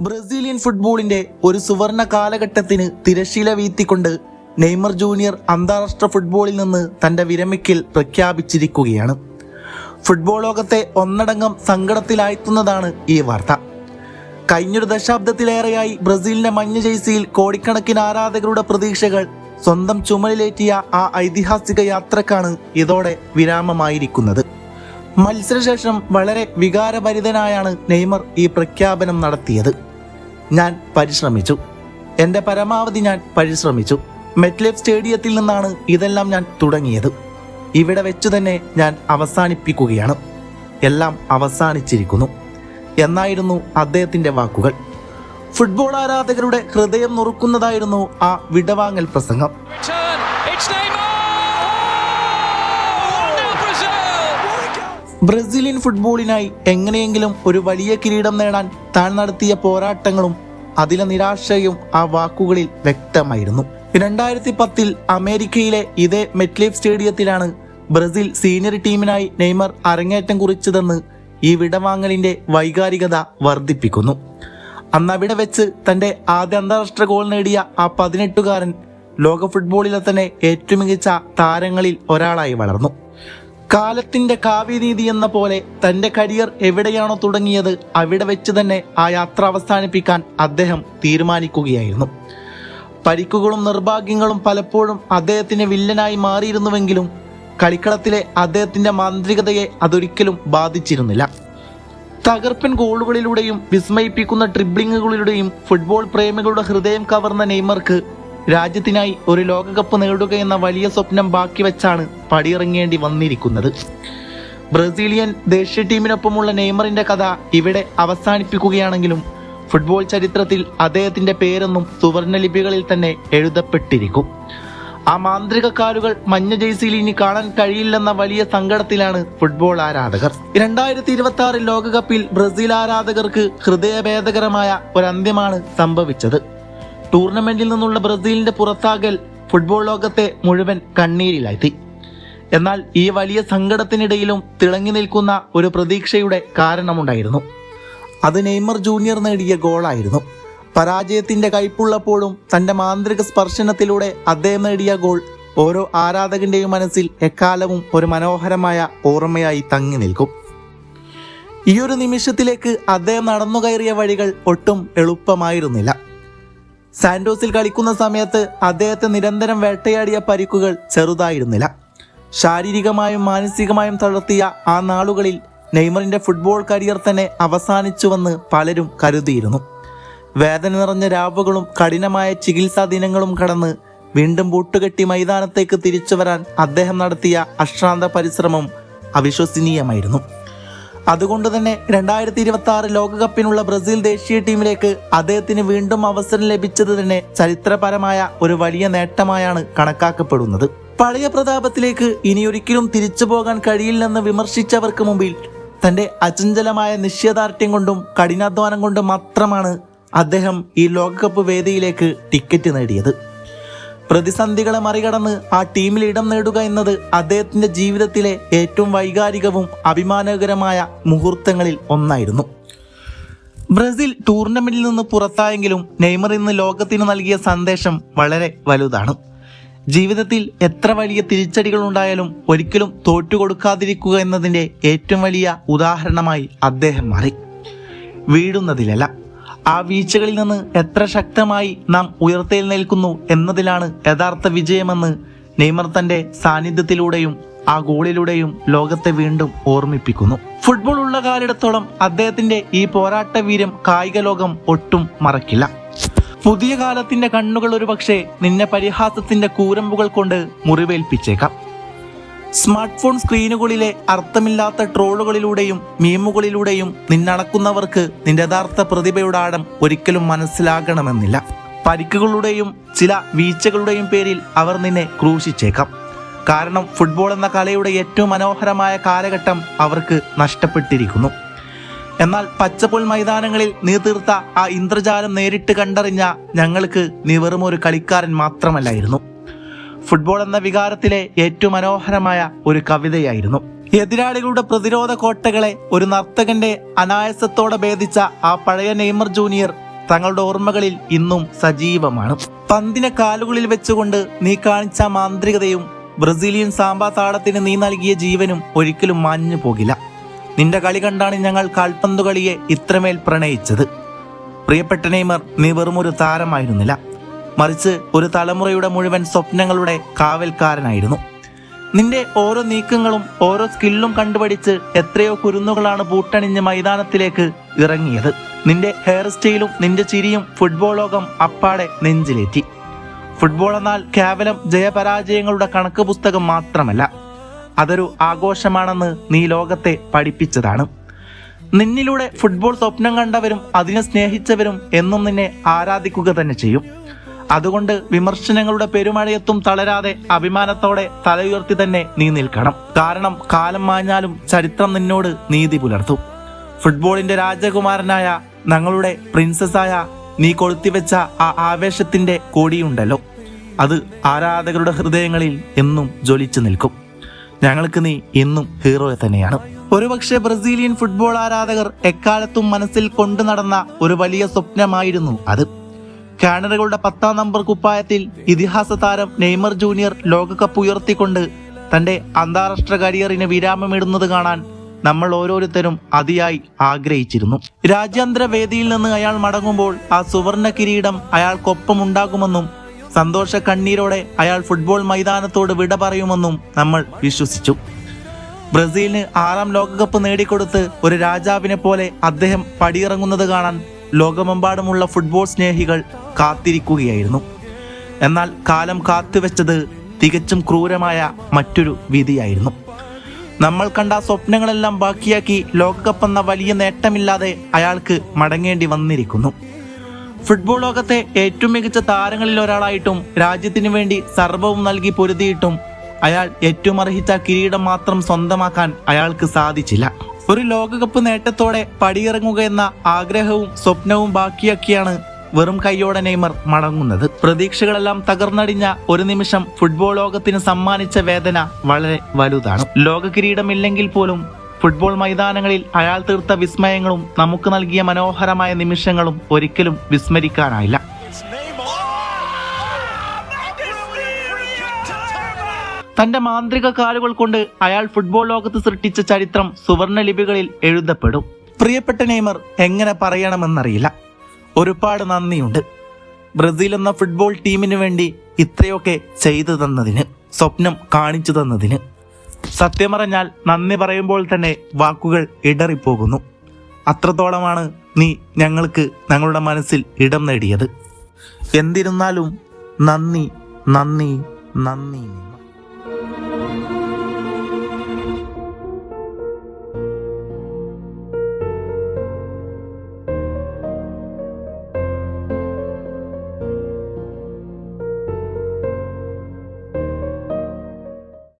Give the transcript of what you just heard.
Brazilian ഫുട്ബോളിന്റെ ഒരു സുവർണ കാലഘട്ടത്തിന് തിരശീല വീഴ്ത്തിക്കൊണ്ട് നെയ്മർ ജൂനിയർ അന്താരാഷ്ട്ര ഫുട്ബോളിൽ നിന്ന് തന്റെ വിരമിക്കൽ പ്രഖ്യാപിച്ചിരിക്കുകയാണ്. ഫുട്ബോൾ ലോകത്തെ ഒന്നടങ്കം സങ്കടത്തിലാഴ്ത്തുന്നതാണ് ഈ വാർത്ത. കഴിഞ്ഞൊരു ദശാബ്ദത്തിലേറെയായി ബ്രസീലിന്റെ മഞ്ഞ ജേഴ്സിയിൽ കോടിക്കണക്കിന് ആരാധകരുടെ പ്രതീക്ഷകൾ സ്വന്തം ചുമലിലേറ്റിയ ആ ഐതിഹാസിക യാത്രക്കാണ് ഇതോടെ വിരാമമായിരിക്കുന്നത്. മത്സരശേഷം വളരെ വികാരഭരിതനായാണ് നെയ്മർ ഈ പ്രഖ്യാപനം നടത്തിയത്. ഞാൻ പരിശ്രമിച്ചു, എൻ്റെ പരമാവധി ഞാൻ പരിശ്രമിച്ചു. മെറ്റ്ലൈഫ് സ്റ്റേഡിയത്തിൽ നിന്നാണ് ഇതെല്ലാം ഞാൻ തുടങ്ങിയത്. ഇവിടെ വെച്ചു തന്നെ ഞാൻ അവസാനിപ്പിക്കുകയാണ്. എല്ലാം അവസാനിച്ചിരിക്കുന്നു എന്നായിരുന്നു അദ്ദേഹത്തിൻ്റെ വാക്കുകൾ. ഫുട്ബോൾ ആരാധകരുടെ ഹൃദയം നുറുക്കുന്നതായിരുന്നു ആ വിടവാങ്ങൽ പ്രസംഗം. ബ്രസീലിയൻ ഫുട്ബോളിനായി എങ്ങനെയെങ്കിലും ഒരു വലിയ കിരീടം നേടാൻ താൻ നടത്തിയ പോരാട്ടങ്ങളും അതിലെ നിരാശയും ആ വാക്കുകളിൽ വ്യക്തമായിരുന്നു. 2010 അമേരിക്കയിലെ ഇതേ മെറ്റ്ലൈഫ് സ്റ്റേഡിയത്തിലാണ് ബ്രസീൽ സീനിയർ ടീമിനായി നെയ്മർ അരങ്ങേറ്റം കുറിച്ചതെന്ന് ഈ വിടവാങ്ങലിന്റെ വൈകാരികത വർദ്ധിപ്പിക്കുന്നു. അന്ന് അവിടെ വെച്ച് തന്റെ ആദ്യ അന്താരാഷ്ട്ര ഗോൾ നേടിയ ആ 18-കാരൻ ലോക ഫുട്ബോളിലെ തന്നെ ഏറ്റവും മികച്ച താരങ്ങളിൽ ഒരാളായി വളർന്നു. കാലത്തിന്റെ കാവ്യനീതി എന്ന പോലെ തന്റെ കരിയർ എവിടെയാണോ തുടങ്ങിയത് അവിടെ വെച്ച് തന്നെ ആ യാത്ര അവസാനിപ്പിക്കാൻ അദ്ദേഹം തീരുമാനിക്കുകയായിരുന്നു. പരിക്കുകളും നിർഭാഗ്യങ്ങളും പലപ്പോഴും അദ്ദേഹത്തിന് വില്ലനായി മാറിയിരുന്നുവെങ്കിലും കളിക്കളത്തിലെ അദ്ദേഹത്തിന്റെ മാന്ത്രികതയെ അതൊരിക്കലും ബാധിച്ചിരുന്നില്ല. തകർപ്പൻ ഗോളുകളിലൂടെയും വിസ്മയിപ്പിക്കുന്ന ഡ്രിബ്ലിങ്ങുകളിലൂടെയും ഫുട്ബോൾ പ്രേമികളുടെ ഹൃദയം കവർന്ന നെയ്മർക്ക് രാജ്യത്തിനായി ഒരു ലോകകപ്പ് നേടുക എന്ന വലിയ സ്വപ്നം ബാക്കി വെച്ചാണ് പടിയിറങ്ങേണ്ടി വന്നിരിക്കുന്നത്. ബ്രസീലിയൻ ദേശീയ ടീമിനൊപ്പമുള്ള നെയ്മറിന്റെ കഥ ഇവിടെ അവസാനിപ്പിക്കുകയാണെങ്കിലും ഫുട്ബോൾ ചരിത്രത്തിൽ അദ്ദേഹത്തിന്റെ പേരെന്നും സുവർണ ലിപികളിൽ തന്നെ എഴുതപ്പെട്ടിരിക്കും. ആ മാന്ത്രിക കാലുകൾ മഞ്ഞ ജേഴ്സിയിൽ ഇനി കാണാൻ കഴിയില്ലെന്ന വലിയ സങ്കടത്തിലാണ് ഫുട്ബോൾ ആരാധകർ. 2026 ലോകകപ്പിൽ ബ്രസീൽ ആരാധകർക്ക് ഹൃദയഭേദകരമായ ഒരു അന്ത്യമാണ് സംഭവിച്ചത്. ടൂർണമെന്റിൽ നിന്നുള്ള ബ്രസീലിന്റെ പുറത്താകൽ ഫുട്ബോൾ ലോകത്തെ മുഴുവൻ കണ്ണീരിലാഴ്ത്തി. എന്നാൽ ഈ വലിയ സങ്കടത്തിനിടയിലും തിളങ്ങി നിൽക്കുന്ന ഒരു പ്രതീക്ഷയുടെ കാരണമുണ്ടായിരുന്നു. അത് നെയ്മർ ജൂനിയർ നേടിയ ഗോളായിരുന്നു. പരാജയത്തിന്റെ കയ്പുള്ളപ്പോഴും തന്റെ മാന്ത്രിക സ്പർശനത്തിലൂടെ അദ്ദേഹം നേടിയ ഗോൾ ഓരോ ആരാധകന്റെയും മനസ്സിൽ എക്കാലവും ഒരു മനോഹരമായ ഓർമ്മയായി തങ്ങി നിൽക്കും. ഈ ഒരു നിമിഷത്തിലേക്ക് അദ്ദേഹം നടന്നു കയറിയ വഴികൾ ഒട്ടും എളുപ്പമായിരുന്നില്ല. സാന്റോസിൽ കളിക്കുന്ന സമയത്ത് അദ്ദേഹത്തെ നിരന്തരം വേട്ടയാടിയ പരിക്കുകൾ ചെറുതായിരുന്നില്ല. ശാരീരികമായും മാനസികമായും തളർത്തിയ ആ നാളുകളിൽ നെയ്മറിന്റെ ഫുട്ബോൾ കരിയർ തന്നെ അവസാനിച്ചുവെന്ന് പലരും കരുതിയിരുന്നു. വേദന നിറഞ്ഞ രാവുകളും കഠിനമായ ചികിത്സാ ദിനങ്ങളും കടന്ന് വീണ്ടും ബൂട്ടുകെട്ടി മൈതാനത്തേക്ക് തിരിച്ചു വരാൻ അദ്ദേഹം നടത്തിയ അശ്രാന്ത പരിശ്രമം അവിശ്വസനീയമായിരുന്നു. അതുകൊണ്ട് തന്നെ 2026 ലോകകപ്പിനുള്ള ബ്രസീൽ ദേശീയ ടീമിലേക്ക് അദ്ദേഹത്തിന് വീണ്ടും അവസരം ലഭിച്ചത് തന്നെ ചരിത്രപരമായ ഒരു വലിയ നേട്ടമായാണ് കണക്കാക്കപ്പെടുന്നത്. പഴയ പ്രതാപത്തിലേക്ക് ഇനിയൊരിക്കലും തിരിച്ചു പോകാൻ കഴിയില്ലെന്ന് വിമർശിച്ചവർക്ക് മുമ്പിൽ തന്റെ അചഞ്ചലമായ നിശ്ചയദാർഢ്യം കൊണ്ടും കഠിനാധ്വാനം കൊണ്ടും മാത്രമാണ് അദ്ദേഹം ഈ ലോകകപ്പ് വേദിയിലേക്ക് ടിക്കറ്റ് നേടിയത്. പ്രതിസന്ധികളെ മറികടന്ന് ആ ടീമിൽ ഇടം നേടുക എന്നത് അദ്ദേഹത്തിന്റെ ജീവിതത്തിലെ ഏറ്റവും വൈകാരികവും അഭിമാനകരമായ മുഹൂർത്തങ്ങളിൽ ഒന്നായിരുന്നു. ബ്രസീൽ ടൂർണമെന്റിൽ നിന്ന് പുറത്തായെങ്കിലും നെയ്മർ ഇന്ന് ലോകത്തിന് നൽകിയ സന്ദേശം വളരെ വലുതാണ്. ജീവിതത്തിൽ എത്ര വലിയ തിരിച്ചടികൾ ഉണ്ടായാലും ഒരിക്കലും തോറ്റുകൊടുക്കാതിരിക്കുക എന്നതിൻ്റെ ഏറ്റവും വലിയ ഉദാഹരണമായി അദ്ദേഹം മാറി. വീഴുന്നതിലല്ല, ആ വീഴ്ചകളിൽ നിന്ന് എത്ര ശക്തമായി നാം ഉയർത്തെഴുന്നേൽക്കുന്നു എന്നതിലാണ് യഥാർത്ഥ വിജയമെന്ന് നെയ്മർ തന്റെ സാന്നിധ്യത്തിലൂടെയും ആ ഗോളിലൂടെയും ലോകത്തെ വീണ്ടും ഓർമ്മിപ്പിക്കുന്നു. ഫുട്ബോൾ ഉള്ള കാലിടത്തോളം അദ്ദേഹത്തിന്റെ ഈ പോരാട്ട വീര്യം കായിക ലോകം ഒട്ടും മറക്കില്ല. പുതിയ കാലത്തിന്റെ കണ്ണുകൾ ഒരുപക്ഷെ നിന്നെ പരിഹാസത്തിന്റെ കൂരമ്പുകൾ കൊണ്ട് മുറിവേൽപ്പിച്ചേക്കാം. സ്മാർട്ട് ഫോൺ സ്ക്രീനുകളിലെ അർത്ഥമില്ലാത്ത ട്രോളുകളിലൂടെയും മീമുകളിലൂടെയും നിന്നളക്കുന്നവർക്ക് നിന്റെ യഥാർത്ഥ പ്രതിഭയുടെ ആഴം ഒരിക്കലും മനസ്സിലാകണമെന്നില്ല. പരിക്കുകളുടെയും ചില വീഴ്ചകളുടെയും പേരിൽ അവർ നിന്നെ ക്രൂശിച്ചേക്കാം. കാരണം ഫുട്ബോൾ എന്ന കലയുടെ ഏറ്റവും മനോഹരമായ കാലഘട്ടം അവർക്ക് നഷ്ടപ്പെട്ടിരിക്കുന്നു. എന്നാൽ പച്ചപ്പുൽ മൈതാനങ്ങളിൽ നീ തീർത്ത ആ ഇന്ദ്രജാലം നേരിട്ട് കണ്ടറിഞ്ഞ ഞങ്ങൾക്ക് നീ വെറും ഒരു കളിക്കാരൻ മാത്രമല്ലായിരുന്നു. ഫുട്ബോൾ എന്ന വികാരത്തിലെ ഏറ്റവും മനോഹരമായ ഒരു കവിതയായിരുന്നു. എതിരാളികളുടെ പ്രതിരോധ കോട്ടകളെ ഒരു നർത്തകന്റെ അനായാസത്തോടെ ഭേദിച്ച ആ പഴയ നെയ്മർ ജൂനിയർ തങ്ങളുടെ ഓർമ്മകളിൽ ഇന്നും സജീവമാണ്. പന്തിനെ കാലുകളിൽ വെച്ചുകൊണ്ട് നീ കാണിച്ച മാന്ത്രികതയും ബ്രസീലിയൻ സാമ്പാ താളത്തിന് നീ നൽകിയ ജീവനും ഒരിക്കലും മാഞ്ഞു പോകില്ല. നിന്റെ കളി കണ്ടാണ് ഞങ്ങൾ കാൽപന്തു കളിയെ ഇത്രമേൽ പ്രണയിച്ചത്. പ്രിയപ്പെട്ട നെയ്മർ, നീ വെറുമൊരു താരമായിരുന്നില്ല, മറിച്ച് ഒരു തലമുറയുടെ മുഴുവൻ സ്വപ്നങ്ങളുടെ കാവൽക്കാരനായിരുന്നു. നിന്റെ ഓരോ നീക്കങ്ങളും ഓരോ സ്കില്ലും കണ്ടുപഠിച്ച് എത്രയോ കുരുന്നുകളാണ് ബൂട്ടണിഞ്ഞ് മൈതാനത്തിലേക്ക് ഇറങ്ങിയത്. നിന്റെ ഹെയർ സ്റ്റൈലും നിന്റെ ചിരിയും ഫുട്ബോൾ ലോകം അപ്പാടെ നെഞ്ചിലേറ്റി. ഫുട്ബോൾ എന്നാൽ കേവലം ജയപരാജയങ്ങളുടെ കണക്ക് പുസ്തകം മാത്രമല്ല, അതൊരു ആഘോഷമാണെന്ന് നീ ലോകത്തെ പഠിപ്പിച്ചതാണ്. നിന്നിലൂടെ ഫുട്ബോൾ സ്വപ്നം കണ്ടവരും അതിനെ സ്നേഹിച്ചവരും എന്നും നിന്നെ ആരാധിക്കുക തന്നെ ചെയ്യും. അതുകൊണ്ട് വിമർശനങ്ങളുടെ പെരുമഴയത്തും തളരാതെ അഭിമാനത്തോടെ തല ഉയർത്തി തന്നെ നീ നിൽക്കണം. കാരണം കാലം മാഞ്ഞാലും ചരിത്രം നിന്നോട് നീതി പുലർത്തും. ഫുട്ബോളിന്റെ രാജകുമാരനായ ഞങ്ങളുടെ പ്രിൻസസായ നീ കൊളുത്തിവെച്ച ആ ആവേശത്തിന്റെ കൊടിയുണ്ടല്ലോ, അത് ആരാധകരുടെ ഹൃദയങ്ങളിൽ എന്നും ജ്വലിച്ചു നിൽക്കും. ഞങ്ങൾക്ക് നീ എന്നും ഹീറോ തന്നെയാണ്. ഒരുപക്ഷെ ബ്രസീലിയൻ ഫുട്ബോൾ ആരാധകർ എക്കാലത്തും മനസ്സിൽ കൊണ്ടു നടന്ന ഒരു വലിയ സ്വപ്നമായിരുന്നു അത്. കാനഡകളുടെ 10ാം നമ്പർ കുപ്പായത്തിൽ ഇതിഹാസ താരം നെയ്മർ ജൂനിയർ ലോകകപ്പ് ഉയർത്തിക്കൊണ്ട് തന്റെ അന്താരാഷ്ട്ര കരിയറിന് വിരാമമിടുന്നത് കാണാൻ നമ്മൾ ഓരോരുത്തരും അതിയായി ആഗ്രഹിച്ചിരുന്നു. രാജ്യാന്തര വേദിയിൽ നിന്ന് അയാൾ മടങ്ങുമ്പോൾ ആ സുവർണ കിരീടം അയാൾക്കൊപ്പമുണ്ടാകുമെന്നും സന്തോഷ കണ്ണീരോടെ അയാൾ ഫുട്ബോൾ മൈതാനത്തോട് വിട പറയുമെന്നും നമ്മൾ വിശ്വസിച്ചു. ബ്രസീലിന് 6ാം ലോകകപ്പ് നേടിക്കൊടുത്ത് ഒരു രാജാവിനെ പോലെ അദ്ദേഹം പടിയിറങ്ങുന്നത് കാണാൻ ലോകമെമ്പാടുമുള്ള ഫുട്ബോൾ സ്നേഹികൾ കാത്തിരിക്കുകയായിരുന്നു. എന്നാൽ കാലം കാത്തുവെച്ചത് തികച്ചും ക്രൂരമായ മറ്റൊരു വിധിയായിരുന്നു. നമ്മൾ കണ്ട സ്വപ്നങ്ങളെല്ലാം ബാക്കിയാക്കി ലോകകപ്പ് എന്ന വലിയ നേട്ടമില്ലാതെ അയാൾക്ക് മടങ്ങേണ്ടി വന്നിരിക്കുന്നു. ഫുട്ബോൾ ലോകത്തെ ഏറ്റവും മികച്ച താരങ്ങളിൽ ഒരാളായിട്ടും രാജ്യത്തിനു വേണ്ടി സർവ്വവും നൽകി പൊരുതിയിട്ടും അയാൾ ഏറ്റവും അർഹിച്ച കിരീടം മാത്രം സ്വന്തമാക്കാൻ അയാൾക്ക് സാധിച്ചില്ല. ഒരു ലോകകപ്പ് നേട്ടത്തോടെ പടിയിറങ്ങുക എന്ന ആഗ്രഹവും സ്വപ്നവും ബാക്കിയാക്കിയാണ് വെറും കൈയോടെ നെയ്മർ മടങ്ങുന്നത്. പ്രതീക്ഷകളെല്ലാം തകർന്നടിഞ്ഞ ഒരു നിമിഷം ഫുട്ബോൾ ലോകത്തിന് സമ്മാനിച്ച വേദന വളരെ വലുതാണ്. ലോക കിരീടമില്ലെങ്കിൽ പോലും ഫുട്ബോൾ മൈതാനങ്ങളിൽ അയാൾ തീർത്ത വിസ്മയങ്ങളും നമുക്ക് നൽകിയ മനോഹരമായ നിമിഷങ്ങളും ഒരിക്കലും വിസ്മരിക്കാനായില്ല. തന്റെ മാന്ത്രിക കാലുകൾ കൊണ്ട് അയാൾ ഫുട്ബോൾ ലോകത്ത് സൃഷ്ടിച്ച ചരിത്രം സുവർണ ലിപികളിൽ എഴുതപ്പെടും. പ്രിയപ്പെട്ട നെയ്മർ, എങ്ങനെ പറയണമെന്നറിയില്ല. ഒരുപാട് നന്ദിയുണ്ട് ബ്രസീൽ എന്ന ഫുട്ബോൾ ടീമിന് വേണ്ടി ഇത്രയൊക്കെ ചെയ്തു തന്നതിന്, സ്വപ്നം കാണിച്ചു തന്നതിന്. സത്യം പറഞ്ഞാൽ നന്ദി പറയുമ്പോൾ തന്നെ വാക്കുകൾ ഇടറിപ്പോകുന്നു. അത്രത്തോളമാണ് നീ ഞങ്ങൾക്ക് ഞങ്ങളുടെ മനസ്സിൽ ഇടം നേടിയത്. എന്തിരുന്നാലും നന്ദി നന്ദി നന്ദി.